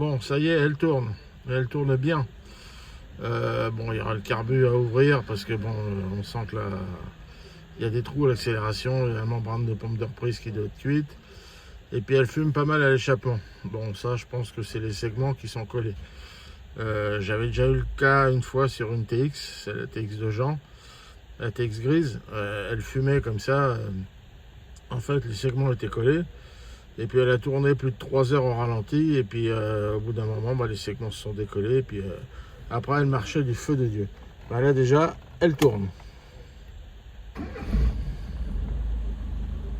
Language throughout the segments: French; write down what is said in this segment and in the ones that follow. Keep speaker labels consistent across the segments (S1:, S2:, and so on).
S1: Bon, ça y est, elle tourne. Elle tourne bien. Bon, il y aura le carbu à ouvrir parce que bon, on sent que là, il y a des trous à l'accélération, il y a la membrane de pompe de reprise qui doit être cuite. Et puis elle fume pas mal à l'échappement. Bon, ça, je pense que c'est les segments qui sont collés. J'avais déjà eu le cas une fois sur une TX, c'est la TX de Jean, la TX grise. Elle fumait comme ça. En fait, les segments étaient collés. Et puis elle a tourné plus de 3 heures au ralenti. Et puis au bout d'un moment, les segments se sont décollés. Et puis après, elle marchait du feu de Dieu. Là déjà, elle tourne.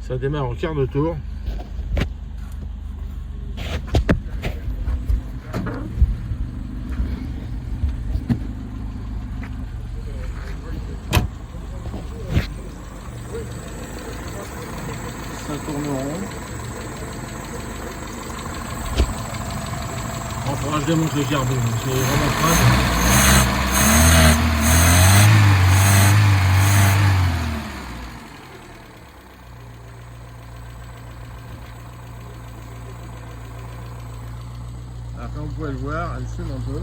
S1: Ça démarre en quart de tour. Ça tourne rond. Bon, faudra que je démonte le carbu, c'est vraiment crade. Alors, comme vous pouvez le voir, elle fume un peu.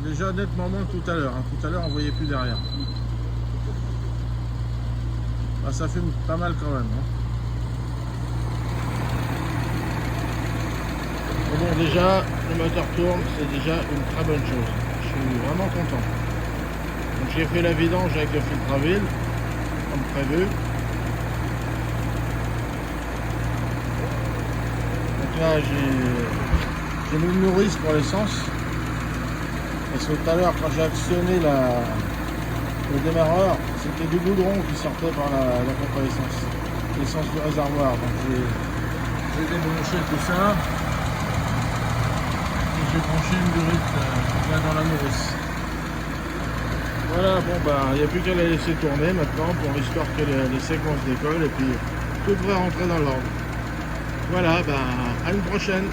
S1: Déjà nettement moins que tout à l'heure. Tout à l'heure, on ne voyait plus derrière. Ça fume pas mal quand même. Mais bon, déjà, le moteur tourne, c'est déjà une très bonne chose. Je suis vraiment content. Donc j'ai fait la vidange avec le filtre à huile, comme prévu. Donc là, j'ai mis une nourrice pour l'essence. Parce que tout à l'heure, quand j'ai actionné le démarreur, c'était du goudron qui sortait par la pompe à essence. L'essence du réservoir. Donc j'ai débranché tout ça. Et j'ai branché une durite là dans la nourrice. Voilà, bon il n'y a plus qu'à la laisser tourner maintenant pour histoire que les segments se décollent et puis tout devrait rentrer dans l'ordre. Voilà, à une prochaine.